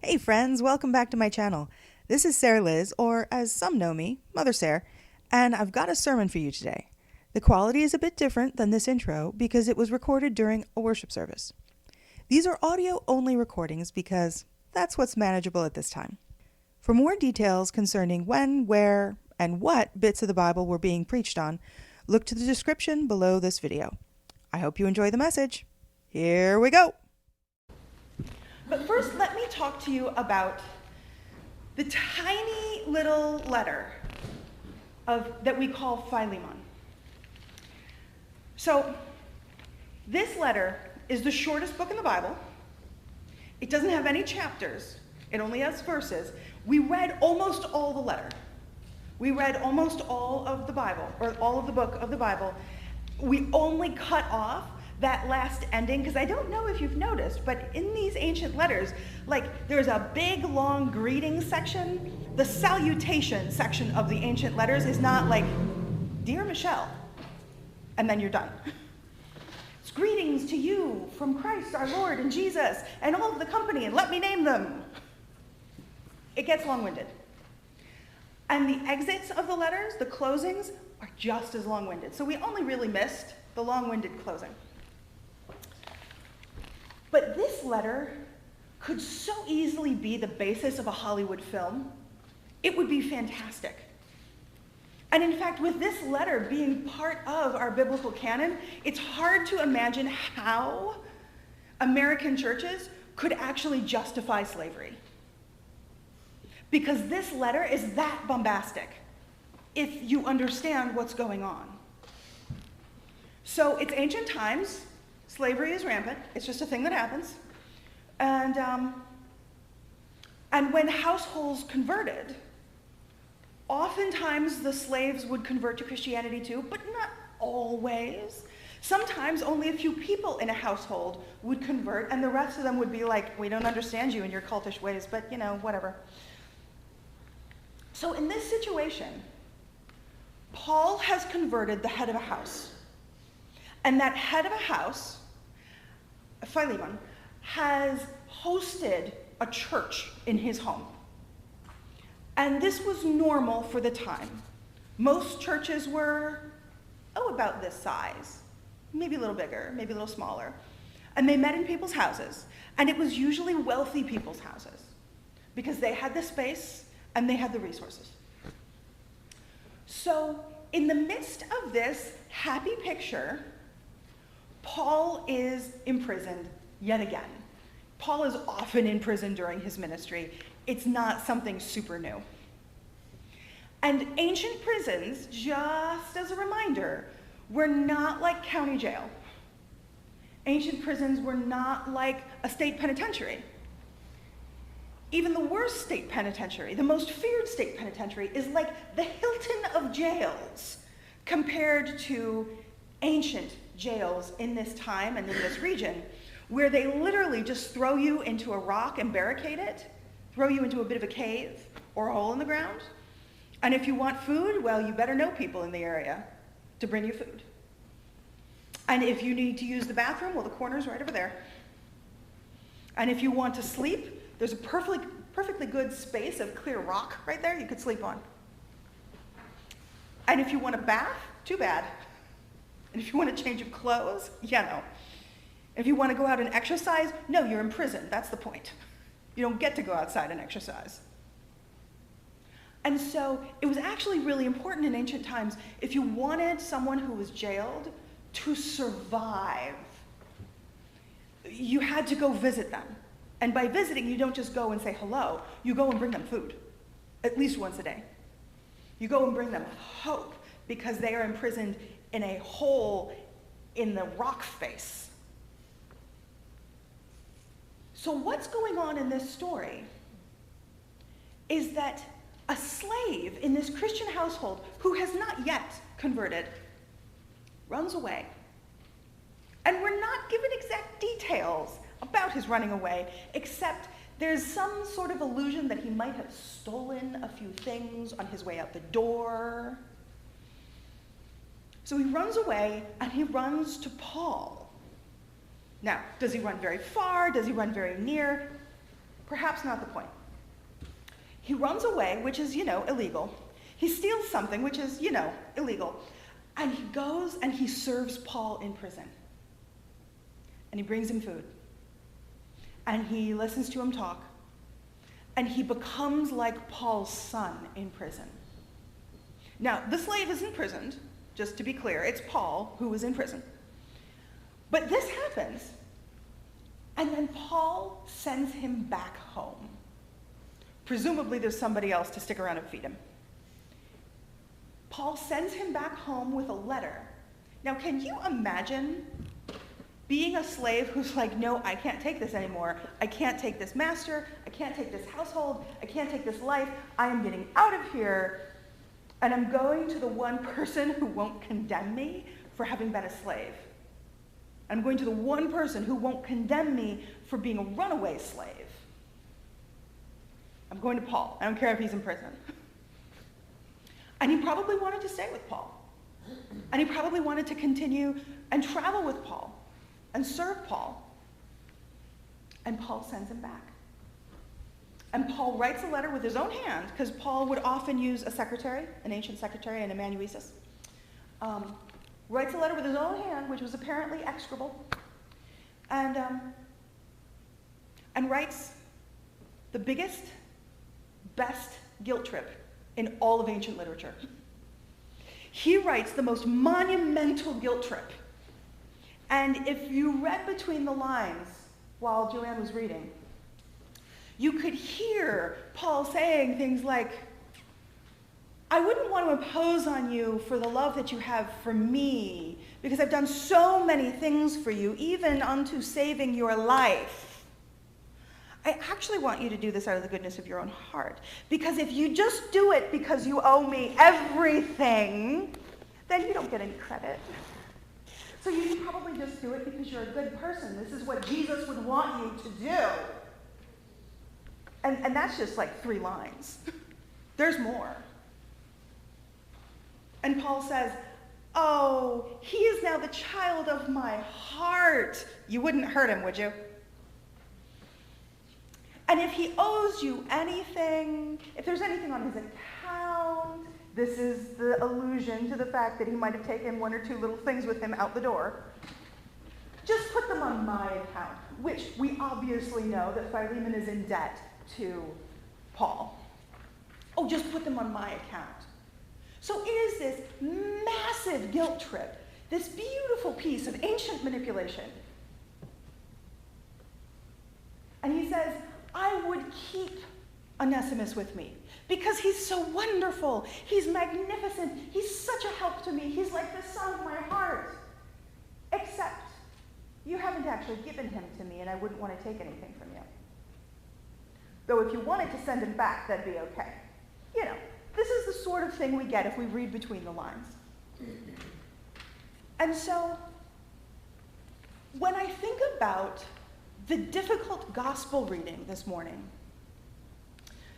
Hey friends, welcome back to my channel. This is Sare Liz, or as some know me, Mother Sare, and I've got a sermon for you today. The quality is a bit different than this intro because it was recorded during a worship service. These are audio-only recordings because that's what's manageable at this time. For more details concerning when, where, and what bits of the Bible were being preached on, look to the description below this video. I hope you enjoy the message. Here we go! But first, let me talk to you about the tiny little letter that we call Philemon. So, this letter is the shortest book in the Bible. It doesn't have any chapters. It only has verses. We read almost all the letter. We read almost all of the Bible, or all of the book of the Bible. We only cut off that last ending, because I don't know if you've noticed, but in these ancient letters, there's a big, long greeting section. The salutation section of the ancient letters is not like, "Dear Michelle," and then you're done. It's "Greetings to you from Christ our Lord and Jesus and all of the company, and let me name them." It gets long-winded. And the exits of the letters, the closings, are just as long-winded. So we only really missed the long-winded closing. But this letter could so easily be the basis of a Hollywood film. It would be fantastic. And in fact, with this letter being part of our biblical canon, it's hard to imagine how American churches could actually justify slavery. Because this letter is that bombastic, if you understand what's going on. So it's ancient times. Slavery is rampant. It's just a thing that happens. And when households converted, oftentimes the slaves would convert to Christianity too, but not always. Sometimes only a few people in a household would convert, and the rest of them would be like, "We don't understand you and your cultish ways, but whatever." So in this situation, Paul has converted the head of a house. And that head of a house, Philemon, has hosted a church in his home. And this was normal for the time. Most churches were, about this size, maybe a little bigger, maybe a little smaller. And they met in people's houses. And it was usually wealthy people's houses because they had the space and they had the resources. So in the midst of this happy picture, Paul is imprisoned yet again. Paul is often in prison during his ministry. It's not something super new. And ancient prisons, just as a reminder, were not like county jail. Ancient prisons were not like a state penitentiary. Even the worst state penitentiary, the most feared state penitentiary, is like the Hilton of jails compared to ancient jails in this time and in this region, where they literally just throw you into a rock and barricade it, throw you into a bit of a cave or a hole in the ground. And if you want food, well, you better know people in the area to bring you food. And if you need to use the bathroom, well, the corner's right over there. And if you want to sleep, there's a perfectly good space of clear rock right there you could sleep on. And if you want a bath, too bad. And if you want a change of clothes, no. If you want to go out and exercise, no, you're in prison. That's the point. You don't get to go outside and exercise. And so it was actually really important in ancient times, if you wanted someone who was jailed to survive, you had to go visit them. And by visiting, you don't just go and say hello. You go and bring them food, at least once a day. You go and bring them hope, because they are imprisoned in a hole in the rock face. So what's going on in this story is that a slave in this Christian household who has not yet converted runs away. And we're not given exact details about his running away, except there's some sort of allusion that he might have stolen a few things on his way out the door. So he runs away, and he runs to Paul. Now, does he run very far? Does he run very near? perhaps not the point. He runs away, which is, illegal. He steals something, which is, illegal. And he goes and he serves Paul in prison. And he brings him food. And he listens to him talk. And he becomes like Paul's son in prison. Now, the slave is imprisoned, just to be clear. It's Paul who is in prison. But this happens. And then Paul sends him back home. Presumably there's somebody else to stick around and feed him. Paul sends him back home with a letter. Now, can you imagine being a slave who's like, no, I can't take this anymore. I can't take this master. I can't take this household. I can't take this life. I am getting out of here. And I'm going to the one person who won't condemn me for having been a slave. I'm going to the one person who won't condemn me for being a runaway slave. I'm going to Paul. I don't care if he's in prison. And he probably wanted to stay with Paul. And he probably wanted to continue and travel with Paul and serve Paul. And Paul sends him back. And Paul writes a letter with his own hand, because Paul would often use a secretary, an ancient secretary, an amanuensis. Writes a letter with his own hand, which was apparently execrable, and writes the biggest, best guilt trip in all of ancient literature. He writes the most monumental guilt trip. And if you read between the lines while Joanne was reading, you could hear Paul saying things like, I wouldn't want to impose on you for the love that you have for me, because I've done so many things for you, even unto saving your life. I actually want you to do this out of the goodness of your own heart, because if you just do it because you owe me everything, then you don't get any credit. So you should probably just do it because you're a good person. This is what Jesus would want you to do. And that's just like 3 lines. There's more. And Paul says, oh, he is now the child of my heart. You wouldn't hurt him, would you? And if he owes you anything, if there's anything on his account, this is the allusion to the fact that he might have taken 1 or 2 little things with him out the door. Just put them on my account, which we obviously know that Philemon is in debt to Paul. Oh, just put them on my account. So it is this massive guilt trip, this beautiful piece of ancient manipulation. And he says, I would keep Onesimus with me because he's so wonderful. He's magnificent. He's such a help to me. He's like the son of my heart. Except you haven't actually given him to me, and I wouldn't want to take anything from you. Though if you wanted to send him back, that'd be okay. This is the sort of thing we get if we read between the lines. And so, when I think about the difficult gospel reading this morning,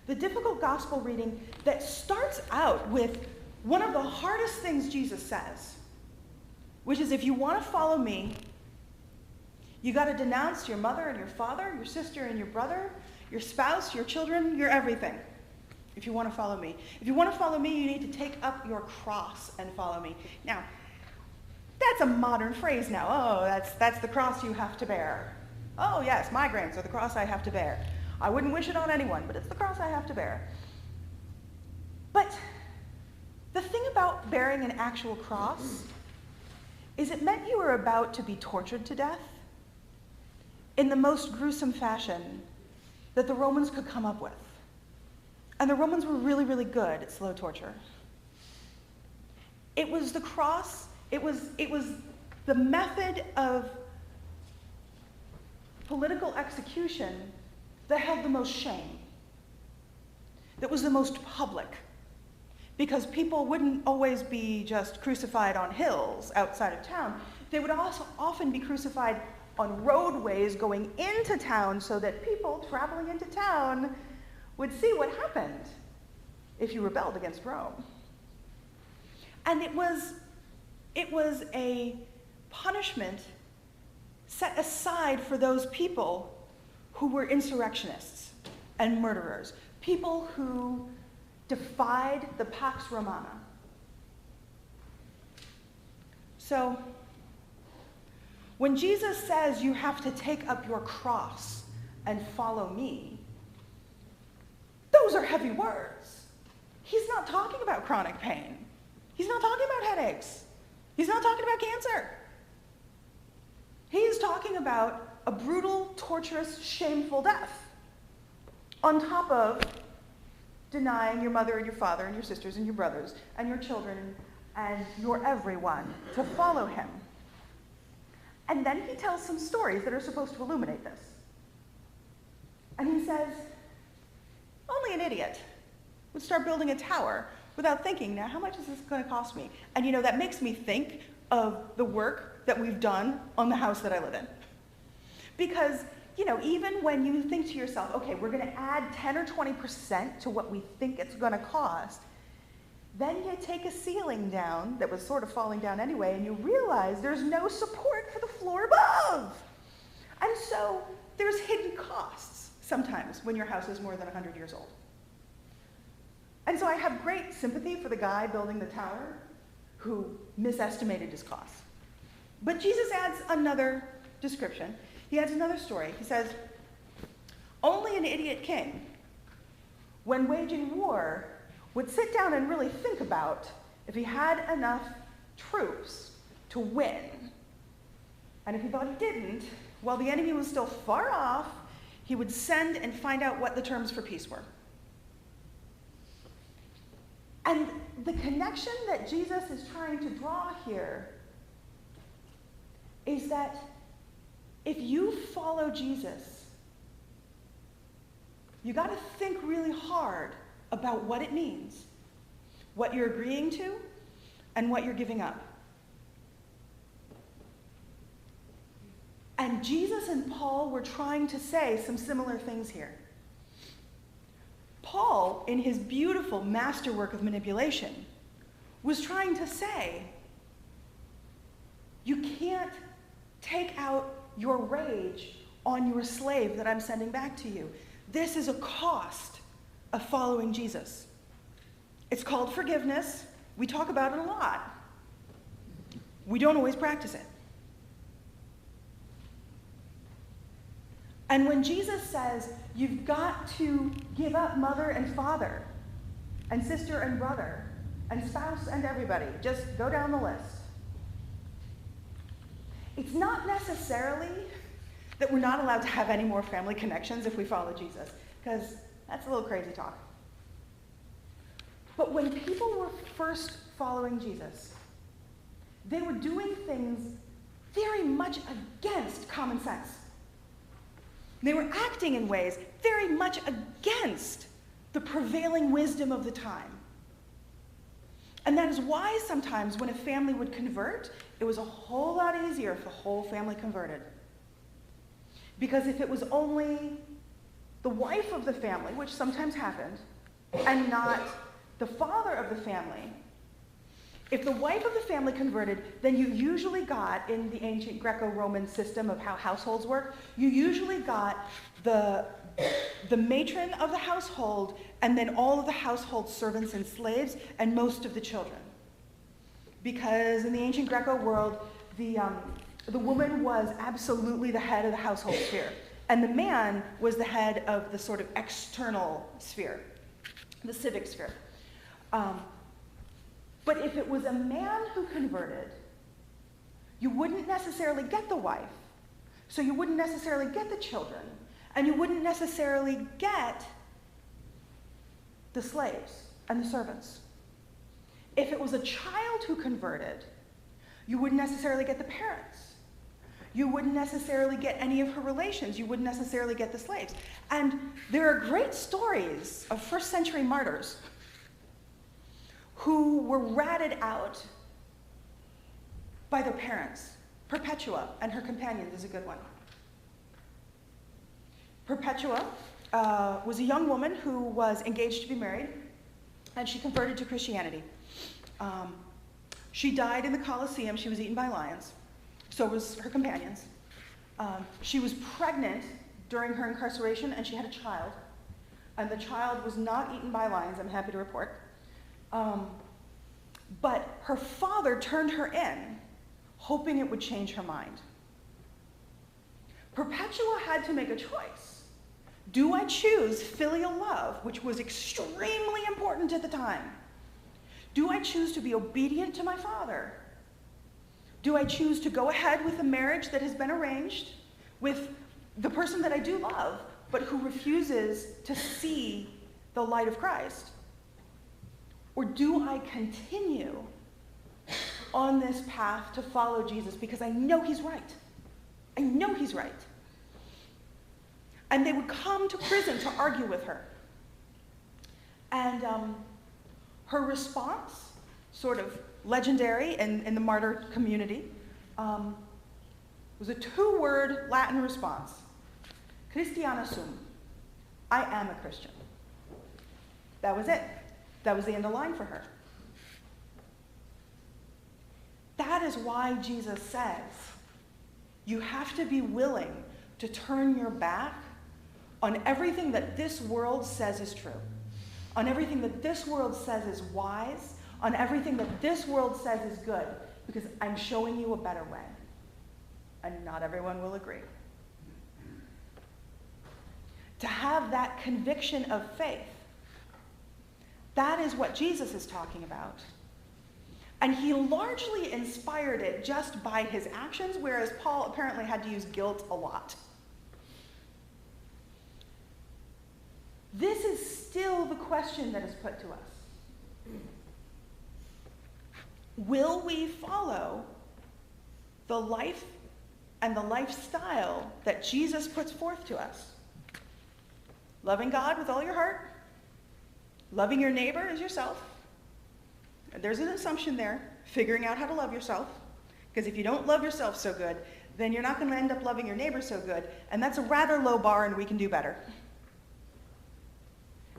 the difficult gospel reading that starts out with one of the hardest things Jesus says, which is if you want to follow me, you got to denounce your mother and your father, your sister and your brother, your spouse, your children, your everything. If you want to follow me. If you want to follow me, you need to take up your cross and follow me. Now, that's a modern phrase now. Oh, that's the cross you have to bear. Oh, yes, migraines are the cross I have to bear. I wouldn't wish it on anyone, but it's the cross I have to bear. But the thing about bearing an actual cross is it meant you were about to be tortured to death in the most gruesome fashion that the Romans could come up with. And the Romans were really, really good at slow torture. It was the cross, it was the method of political execution that held the most shame, that was the most public, because people wouldn't always be just crucified on hills outside of town. They would also often be crucified on roadways going into town so that people traveling into town would see what happened if you rebelled against Rome. And it was a punishment set aside for those people who were insurrectionists. and murderers, people who defied the Pax Romana. So, when Jesus says you have to take up your cross and follow me, those are heavy words. He's not talking about chronic pain. He's not talking about headaches. He's not talking about cancer. He's talking about a brutal, torturous, shameful death, on top of denying your mother and your father and your sisters and your brothers and your children and your everyone to follow him. And then he tells some stories that are supposed to illuminate this. And he says, only an idiot would start building a tower without thinking, now how much is this going to cost me? And that makes me think of the work that we've done on the house that I live in. Because, even when you think to yourself, okay, we're going to add 10 or 20% to what we think it's going to cost, then you take a ceiling down that was sort of falling down anyway, and you realize there's no support for the floor above. And so there's hidden costs sometimes when your house is more than 100 years old. And so I have great sympathy for the guy building the tower who misestimated his costs. But Jesus adds another description. He adds another story. He says, only an idiot king, when waging war, would sit down and really think about if he had enough troops to win. And if he thought he didn't, while the enemy was still far off, he would send and find out what the terms for peace were. And the connection that Jesus is trying to draw here is that if you follow Jesus, you got to think really hard about what it means, what you're agreeing to, and what you're giving up. And Jesus and Paul were trying to say some similar things here. Paul, in his beautiful masterwork of manipulation, was trying to say, you can't take out your rage on your slave that I'm sending back to you. This is a cost of following Jesus. It's called forgiveness. We talk about it a lot. We don't always practice it. And when Jesus says, you've got to give up mother and father, and sister and brother, and spouse and everybody, just go down the list. It's not necessarily that we're not allowed to have any more family connections if we follow Jesus, because that's a little crazy talk. But when people were first following Jesus, they were doing things very much against common sense. They were acting in ways very much against the prevailing wisdom of the time. And that is why sometimes when a family would convert, it was a whole lot easier if the whole family converted. Because if it was only the wife of the family, which sometimes happened, and not the father of the family, if the wife of the family converted, then you usually got, in the ancient Greco-Roman system of how households work, you usually got the matron of the household, and then all of the household servants and slaves, and most of the children. Because in the ancient Greco world, the woman was absolutely the head of the household sphere, and the man was the head of the sort of external sphere, the civic sphere. But if it was a man who converted, you wouldn't necessarily get the wife, so you wouldn't necessarily get the children, and you wouldn't necessarily get the slaves and the servants. If it was a child who converted, you wouldn't necessarily get the parents. You wouldn't necessarily get any of her relations. You wouldn't necessarily get the slaves. And there are great stories of first century martyrs who were ratted out by their parents. Perpetua and her companions is a good one. Perpetua was a young woman who was engaged to be married, and she converted to Christianity. She died in the Colosseum. She was eaten by lions. So was her companions. She was pregnant during her incarceration, and she had a child. and the child was not eaten by lions, I'm happy to report. But her father turned her in, hoping it would change her mind. Perpetua had to make a choice. Do I choose filial love, which was extremely important at the time? Do I choose to be obedient to my father? Do I choose to go ahead with a marriage that has been arranged with the person that I do love, but who refuses to see the light of Christ? Or do I continue on this path to follow Jesus because I know he's right? I know he's right. And they would come to prison to argue with her. And her response, sort of legendary in the martyr community, was a 2-word Latin response. Christiana sum. I am a Christian. That was it. That was the end of the line for her. That is why Jesus says you have to be willing to turn your back on everything that this world says is true, on everything that this world says is wise, on everything that this world says is good, because I'm showing you a better way. And not everyone will agree. To have that conviction of faith, that is what Jesus is talking about. And he largely inspired it just by his actions, whereas Paul apparently had to use guilt a lot. This is still the question that is put to us. Will we follow the life and the lifestyle that Jesus puts forth to us? Loving God with all your heart, loving your neighbor as yourself. There's an assumption there, figuring out how to love yourself. Because if you don't love yourself so good, then you're not going to end up loving your neighbor so good. And that's a rather low bar, and we can do better.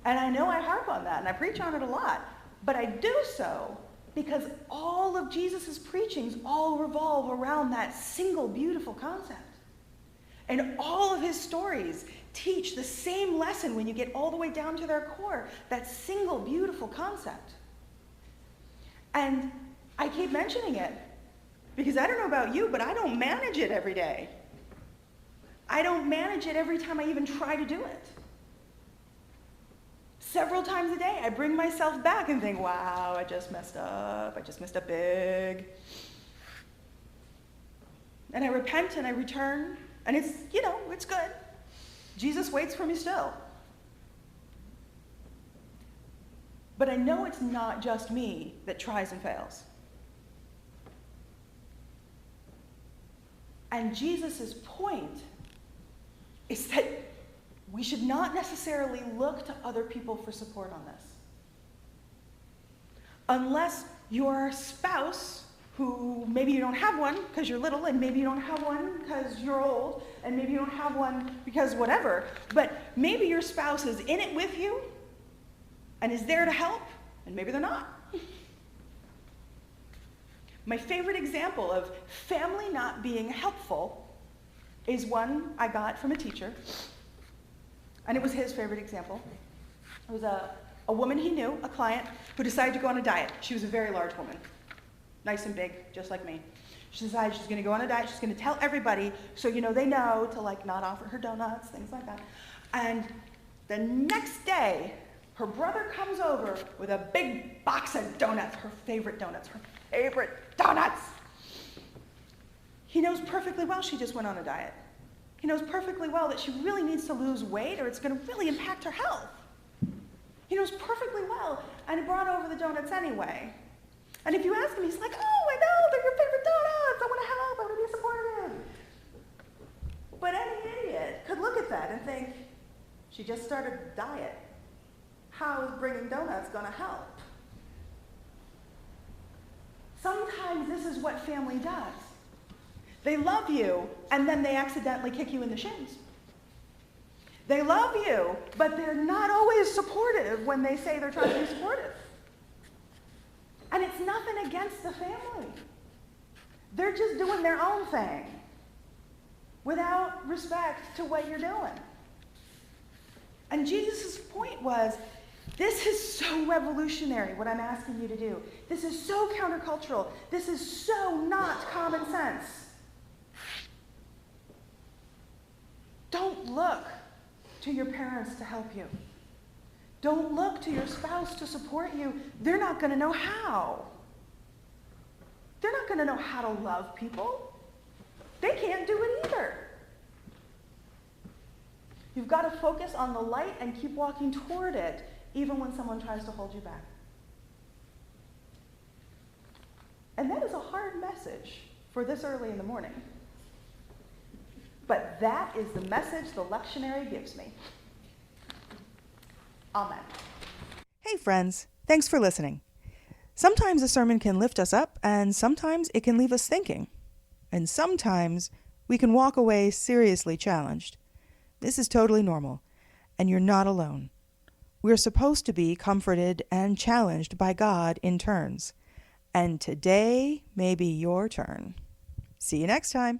And I know I harp on that, and I preach on it a lot. But I do so because all of Jesus' preachings all revolve around that single beautiful concept. And all of his stories teach the same lesson when you get all the way down to their core, that single beautiful concept. And I keep mentioning it because I don't know about you, but I don't manage it every day. I don't manage it every time I even try to do it. Several times a day, I bring myself back and think, wow, I just messed up. I just messed up big. And I repent and I return, and it's, it's good. Jesus waits for me still. But I know it's not just me that tries and fails. And Jesus' point is that we should not necessarily look to other people for support on this. Unless your spouse, who maybe you don't have one because you're little, and maybe you don't have one because you're old, and maybe you don't have one because whatever, but maybe your spouse is in it with you and is there to help, and maybe they're not. My favorite example of family not being helpful is one I got from a teacher. And it was his favorite example. It was a woman he knew, a client, who decided to go on a diet. She was a very large woman, nice and big, just like me. She decided she's going to go on a diet. She's going to tell everybody, so they know to not offer her donuts, things like that. And the next day, her brother comes over with a big box of donuts, her favorite donuts. He knows perfectly well she just went on a diet. He knows perfectly well that she really needs to lose weight or it's going to really impact her health. He knows perfectly well, and he brought over the donuts anyway. And if you ask him, he's like, oh, I know, they're your favorite donuts. I want to help. I want to be supportive. But any idiot could look at that and think, she just started a diet. How is bringing donuts going to help? Sometimes this is what family does. They love you, and then they accidentally kick you in the shins. They love you, but they're not always supportive when they say they're trying to be supportive. And it's nothing against the family. They're just doing their own thing without respect to what you're doing. And Jesus' point was, this is so revolutionary, what I'm asking you to do. This is so countercultural. This is so not common sense. Don't look to your parents to help you. Don't look to your spouse to support you. They're not going to know how. They're not going to know how to love people. They can't do it either. You've got to focus on the light and keep walking toward it, even when someone tries to hold you back. And that is a hard message for this early in the morning. But that is the message the lectionary gives me. Amen. Hey friends, thanks for listening. Sometimes a sermon can lift us up, and sometimes it can leave us thinking. And sometimes we can walk away seriously challenged. This is totally normal, and you're not alone. We're supposed to be comforted and challenged by God in turns. And today may be your turn. See you next time.